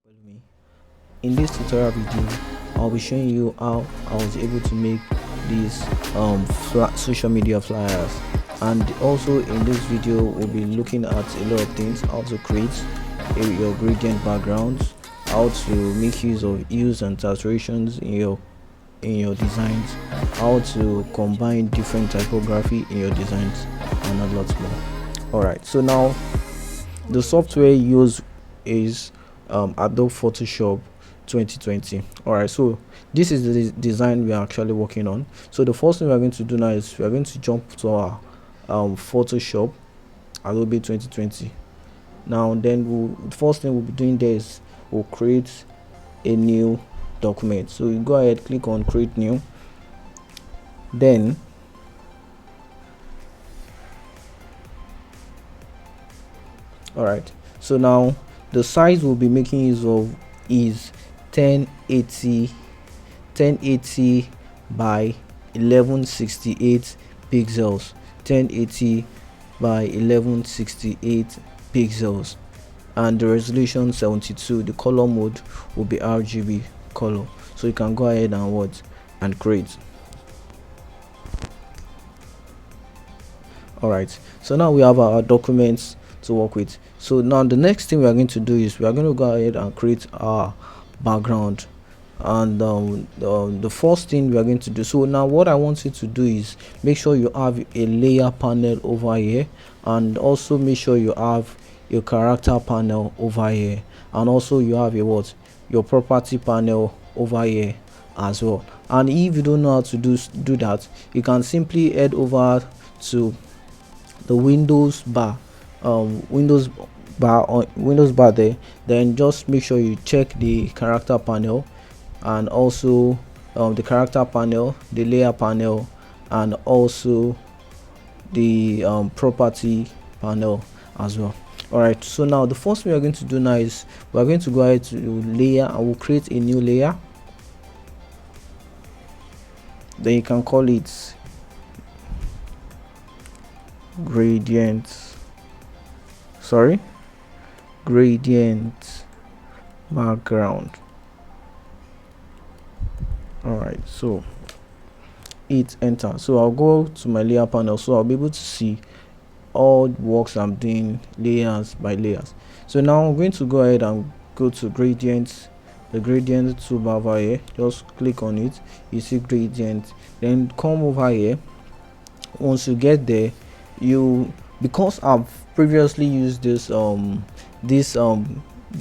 Me. In this tutorial video, I'll be showing you how I was able to make these social media flyers, and also in this video we'll be looking at a lot of things: how to create your gradient backgrounds, how to make use of hues and saturations in your designs, how to combine different typography in your designs, and a lot more. Alright, so now the software used is Adobe Photoshop 2020. Alright, so this is the design we are actually working on. So the first thing we are going to do now is we are going to jump to our Photoshop Adobe 2020. Now then the first thing we'll be doing there is we'll create a new document. So you go ahead, click on create new, then alright, so now the size we'll be making use of is 1080 by 1168 pixels. 1080 by 1168 pixels, and the resolution 72. The color mode will be RGB color. So you can go ahead and create. Alright, so now we have our documents to work with. So now the next thing we are going to do is we are going to go ahead and create our background, and the first thing we are going to do, so now what I want you to do is make sure you have a layer panel over here, and also make sure you have your character panel over here, and also you have your property panel over here as well. And if you don't know how to do that, you can simply head over to the Windows bar there, then just make sure you check the character panel, and also the character panel, the layer panel, and also the property panel as well. Alright, so now the first thing we are going to do now is we are going to go ahead to layer, and we'll create a new layer. Then you can call it gradient background. Alright, so hit enter. So I'll go to my layer panel, so I'll be able to see all the works I'm doing layers by layers. So now I'm going to go ahead and go to gradients, the gradient toolbar over here. Just click on it, you see gradient, then come over here. Once you get there, because I've previously used this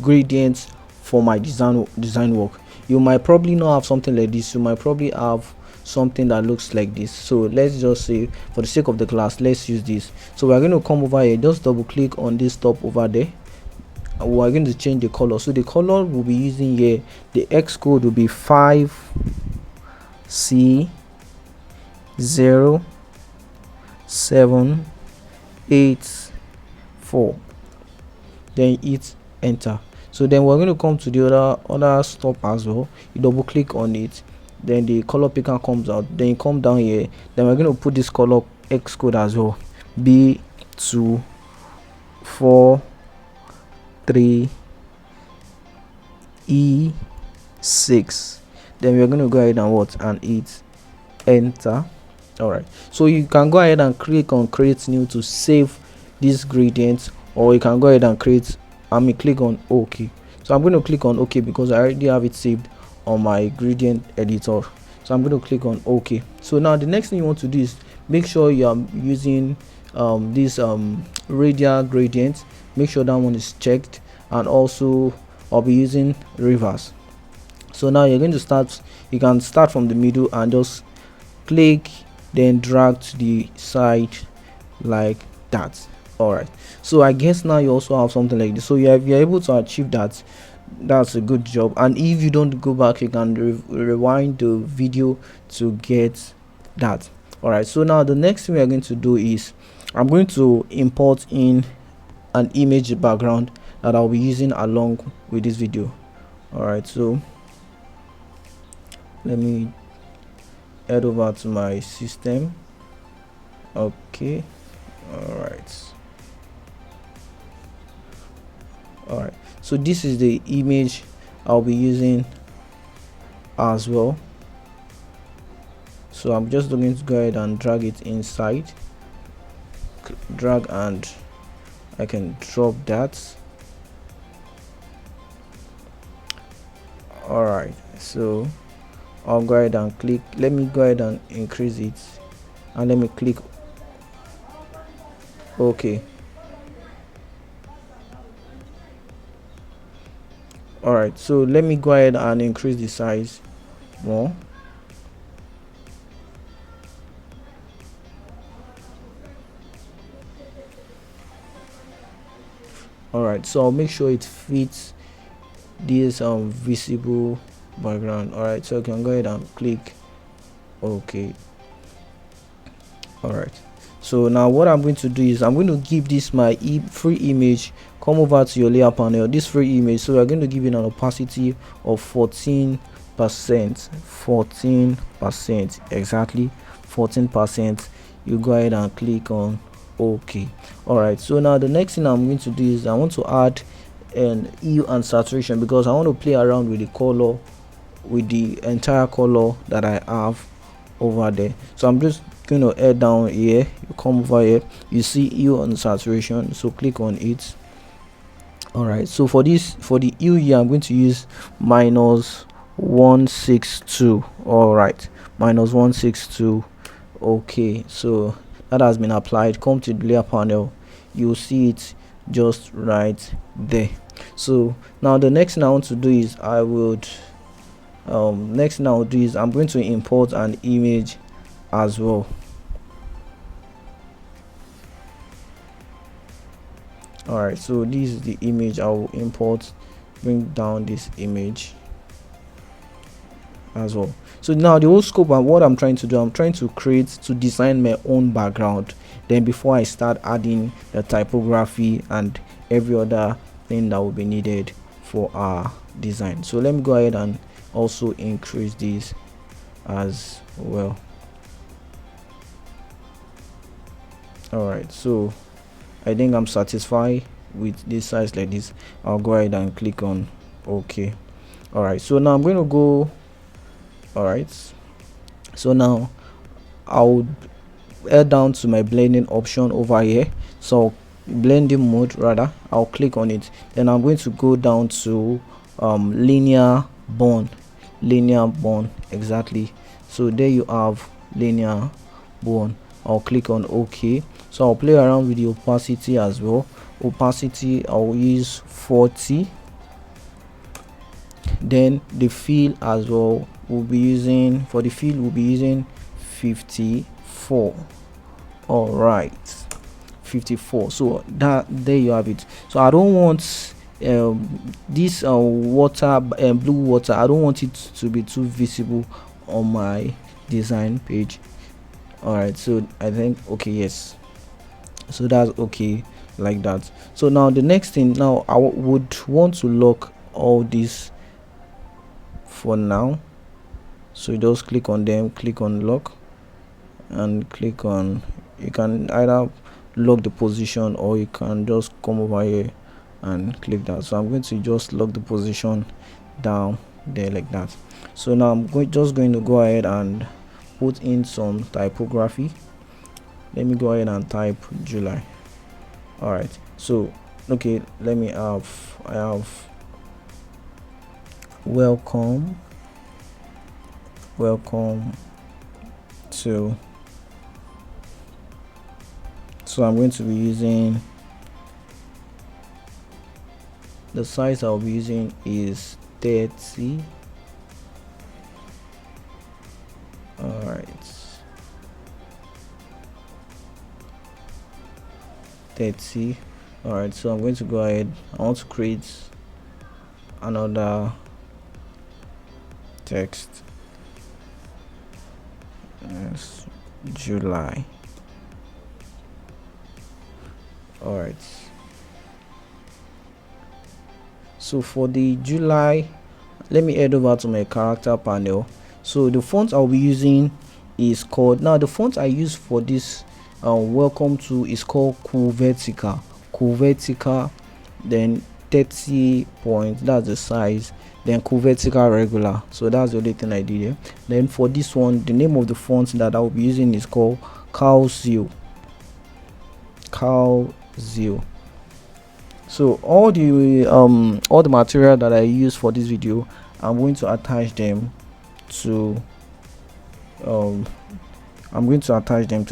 gradients for my design work, you might probably not have something like this. You might probably have something that looks like this. So let's just say, for the sake of the class, let's use this. So we're going to come over here, just double click on this top over there, and we're going to change the color. So the color we'll be using here, the X code will be 5C0784, then hit enter. So then we're going to come to the other stop as well. You double click on it, then the color picker comes out, then you come down here, then we're going to put this color X code as well, B243E6. then we're going to go ahead and hit enter. Alright, so you can go ahead and click on create new to save this gradient, or you can go ahead and click on OK. So I'm going to click on OK because I already have it saved on my gradient editor. So I'm going to click on OK. So now the next thing you want to do is make sure you are using this radial gradient. Make sure that one is checked, and also I'll be using reverse. So now you're going to start, you can start from the middle and just click, then drag to the side like that. Alright, so I guess now you also have something like this. So if you're able to achieve that, that's a good job. And if you don't go back, you can rewind the video to get that. Alright, so now the next thing we are going to do is I'm going to import in an image background that I'll be using along with this video. Alright, so let me head over to my system. Okay, alright, so this is the image I'll be using as well. So I'm just going to go ahead and drag it inside, drag, and I can drop that. All right, so I'll go ahead and click. Let me go ahead and increase it, and let me click OK. All right, so let me go ahead and increase the size more. All right, so I'll make sure it fits this visible background. All right, so I can go ahead and click OK. All right, so now what I'm going to do is I'm going to give this my free image. Come over to your layer panel, this free image, so we're going to give it an opacity of 14%. 14%, exactly 14%. You go ahead and click on OK. All right, so now the next thing I'm going to do is I want to add an hue and saturation, because I want to play around with the color, with the entire color that I have over there. So I'm just going to head down here, you come over here, you see hue and saturation, so click on it. All right, so for this, for the hue here, I'm going to use -162. all right, -162. Okay, so that has been applied. Come to the layer panel, you'll see it just right there. So now the next thing I want to do is I would next thing I'll do is I'm going to import an image as well. All right, so this is the image I will import. Bring down this image as well. So now the whole scope and what I'm trying to do, I'm trying to design my own background, then before I start adding the typography and every other thing that will be needed for our design. So let me go ahead and also increase this as well. All right, so I think I'm satisfied with this size like this. I'll go ahead and click on OK. All right, so now I'm going to go. All right, so now I'll head down to my blending option over here. So blending mode rather, I'll click on it. Then I'm going to go down to linear bond, exactly. So there you have linear bond. I'll click on OK. So I'll play around with the opacity as well. Opacity I'll use 40. Then the fill as well, we'll be using, for the fill we'll be using 54. all right, 54. So that, there you have it. So I don't want this water, blue water, I don't want it to be too visible on my design page. All right, so I think okay, yes, so that's okay like that. So now the next thing, now I would want to lock all this for now. So you just click on them, click on lock, and click on, you can either lock the position or you can just come over here and click that. So I'm going to just lock the position down there like that. So now I'm just going to go ahead and put in some typography. Let me go ahead and type July. All right, so okay, let me I have welcome to, so I'm going to be using, the size I'll be using is 30. all right, 30. all right, so I'm going to go ahead, I want to create another text as July. All right, so for the July, let me head over to my character panel. So the font I'll be using is called, now the font I use for this welcome to is called Cool Vertical. Then 30 points, that's the size, then vertical regular. So that's the only thing I did here. Then for this one, the name of the font that I will be using is called CalZio. So all the material that I use for this video, I'm going to attach them to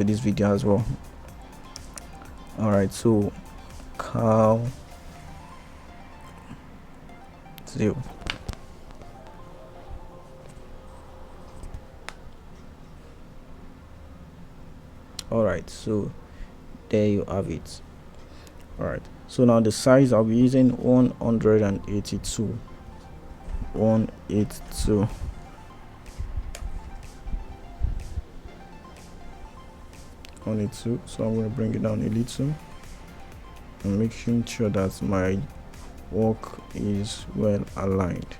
this video as well. All right, so CalZio. All right, so there you have it. All right, so now the size I'll be using 182. So I'm going to bring it down a little and making sure that my work is well aligned.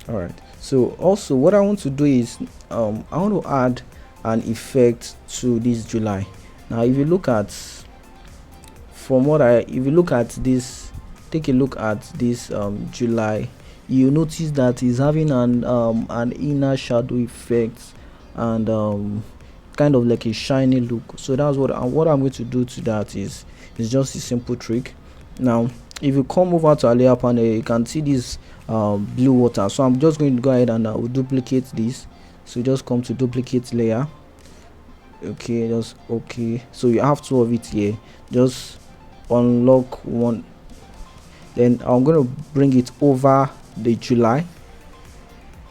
All right, so also what I want to do is I want to add an effect to this July. Now if you look at this, take a look at this July, you notice that it's having an inner shadow effect and kind of like a shiny look. So that's what I'm going to do to that is just a simple trick. Now if you come over to our layer panel, you can see this blue water. So I'm just going to go ahead and I will duplicate this. So just come to duplicate layer. Okay, just okay. So you have two of it here. Just unlock one, then I'm going to bring it over the July,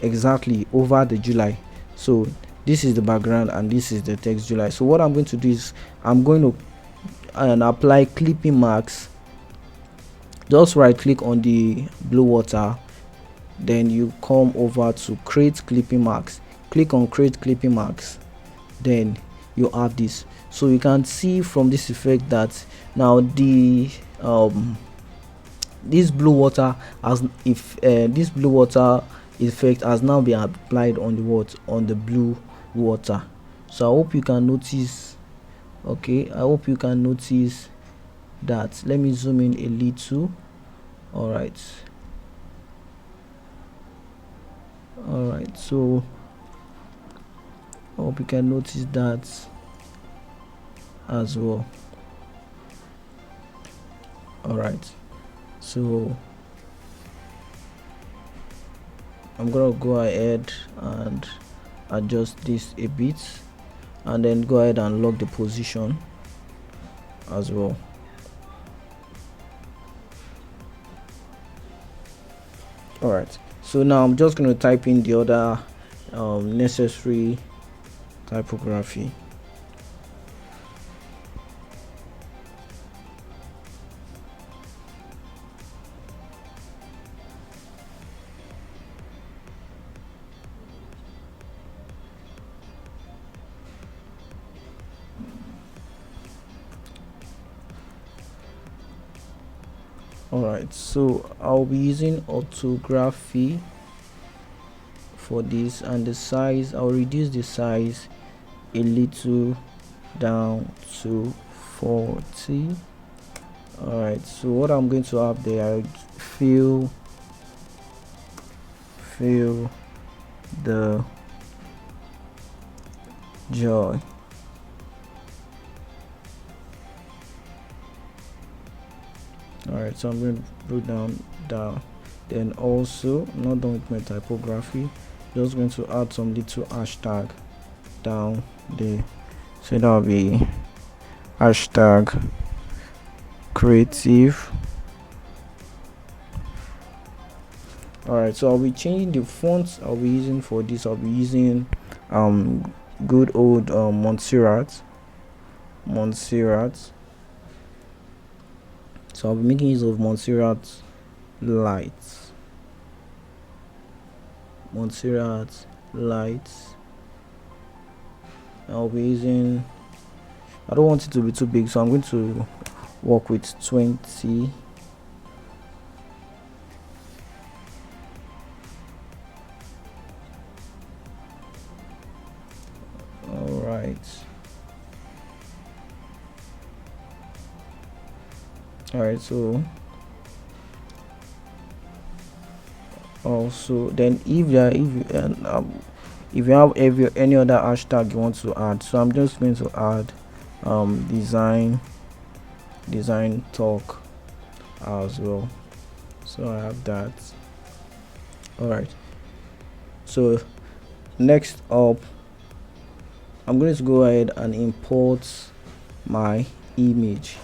exactly over the July. So this is the background and this is the text July. So what I'm going to do is I'm going to apply clipping marks. Just right click on the blue water, then you come over to create clipping marks, click on create clipping marks, then you have this. So you can see from this effect that now the this blue water effect has now been applied on the blue water. So I hope you can notice. Okay, I hope you can notice that. Let me zoom in a little. All right, so I hope you can notice that as well. All right, so I'm gonna go ahead and adjust this a bit and then go ahead and lock the position as well. All right, so now I'm just going to type in the other necessary typography. Alright, so I'll be using orthography for this, and the size, I'll reduce the size a little down to 40. Alright, so what I'm going to have there, I fill the joy. Alright, so I'm going to put down. Then also, I'm not done with my typography, just going to add some little hashtag down there. So that'll be hashtag creative. Alright, so I'll be changing the fonts I'll be using for this. I'll be using good old Montserrat. So I'll be making use of Montserrat Lights. I'll be using, I don't want it to be too big, so I'm going to work with 20. all right. So also, then if you have any other hashtag you want to add, so I'm just going to add design talk as well. So I have that. All right. So next up, I'm going to go ahead and import my image.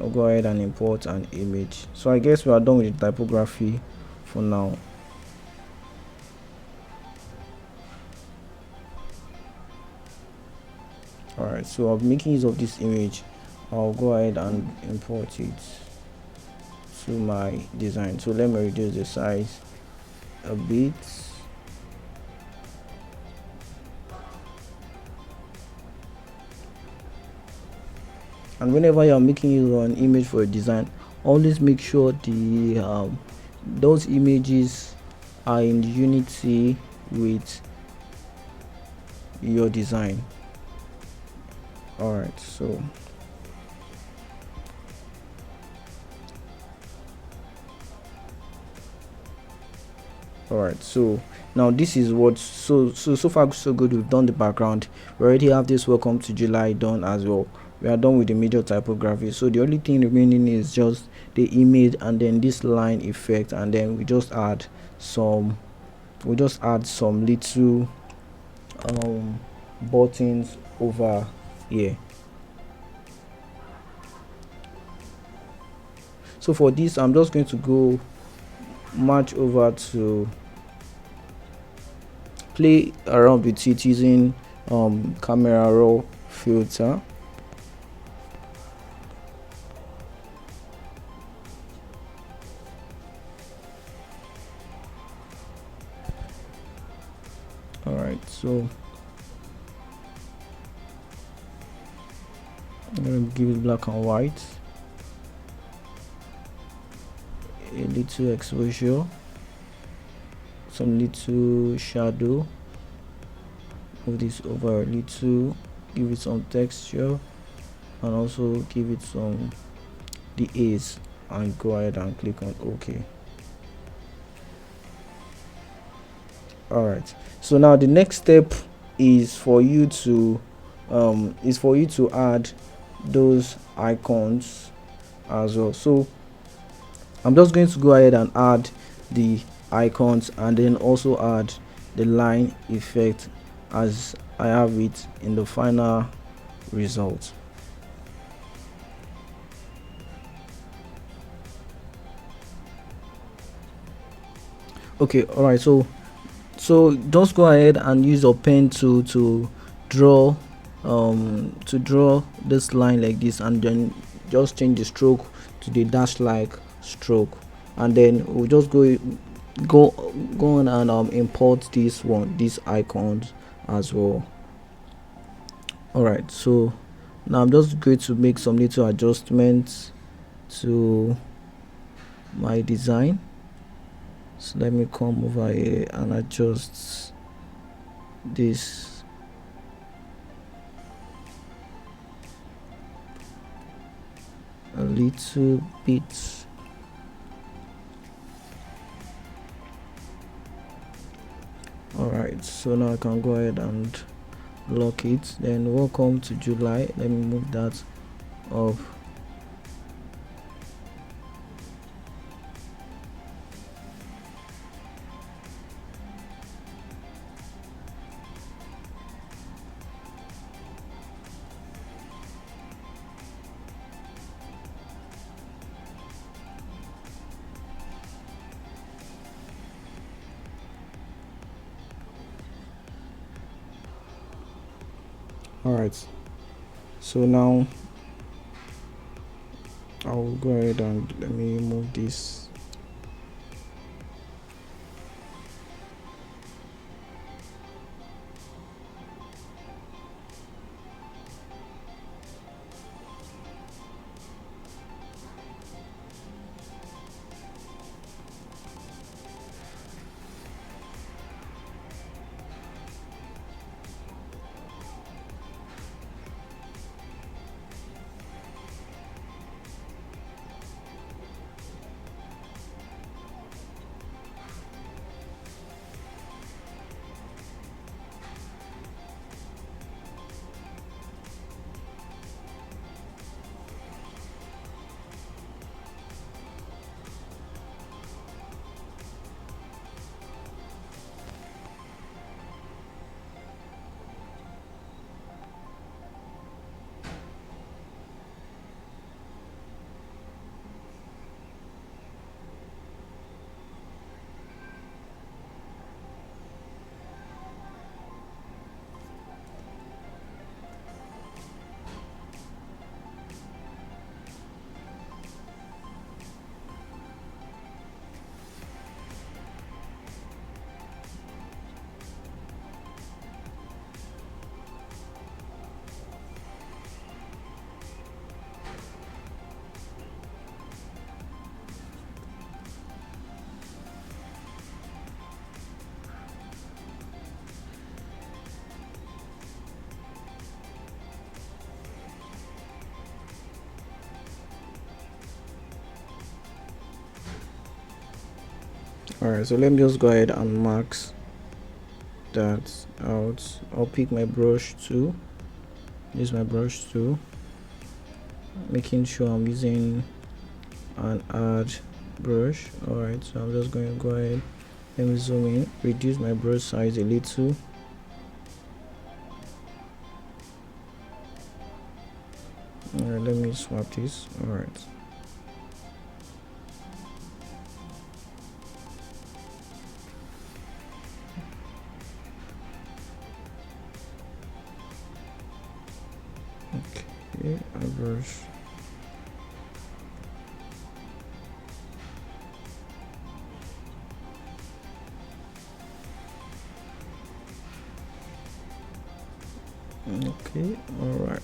I'll go ahead and import an image. So I guess we are done with the typography for now. All right, so I'm making use of this image. I'll go ahead and import it to my design. So let me reduce the size a bit. And whenever you're making use of an image for a design, always make sure the those images are in unity with your design. All right, so now this is what so far so good. We've done the background. We already have this welcome to July done as well. We are done with the major typography, so the only thing remaining is just the image and then this line effect, and then we just add some little buttons over here. So for this, I'm just going to go march over to play around with it using camera raw filter. All right, so I'm going to give it black and white, a little exposure, some little shadow, move this over a little, give it some texture, and also give it some the A's, and go ahead and click on OK. All right, so now the next step is for you to add those icons as well. So I'm just going to go ahead and add the icons and then also add the line effect as I have it in the final result. Okay, all right, so just go ahead and use your pen to draw this line like this, and then just change the stroke to the dash like stroke, and then we'll just go on and import these icons as well. All right, so now I'm just going to make some little adjustments to my design. So let me come over here and adjust this. A little bit. All right, so now I can go ahead and lock it. Then welcome to July. Let me move that up. All right, so now I'll go ahead and let me move this. Alright, so let me just go ahead and max that out. I'll pick my brush tool, use my brush tool, making sure I'm using an add brush. Alright, so I'm just going to go ahead, let me zoom in, reduce my brush size a little. Alright, let me swap this. Alright, okay, a brush. Okay, all right.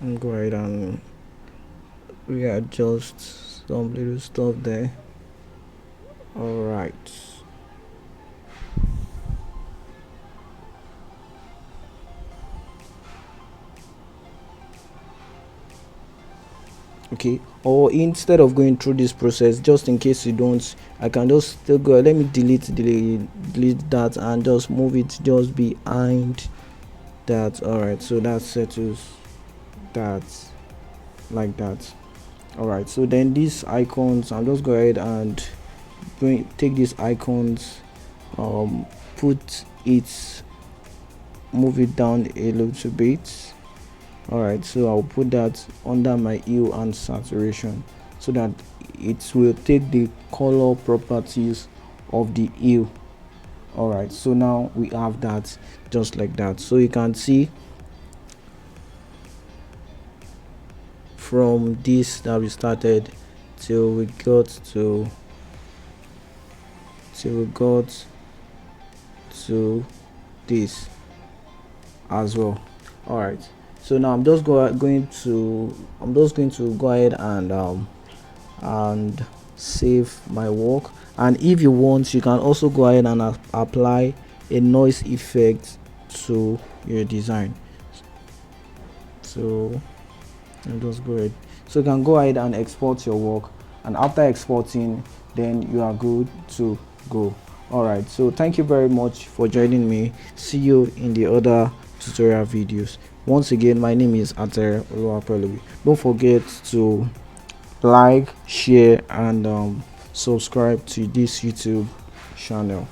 I'm go ahead and readjust some little stuff there. All right. Okay, or instead of going through this process, just in case you don't, I can just still go, let me delete that and just move it just behind that. All right, so that settles that like that. All right, so then these icons, I'm just go ahead and take these icons, put it, move it down a little bit. All right, so I'll put that under my hue and saturation so that it will take the color properties of the hue. All right, so now we have that just like that. So you can see from this that we started till we got to this as well. All right, so now I'm just going to go ahead and save my work. And if you want, you can also go ahead and apply a noise effect to your design. So I'll just go ahead, so you can go ahead and export your work, and after exporting, then you are good to go. All right, so thank you very much for joining me. See you in the other tutorial videos. Once again, my name is Ater Oluwapelu. Don't forget to like, share, and subscribe to this YouTube channel.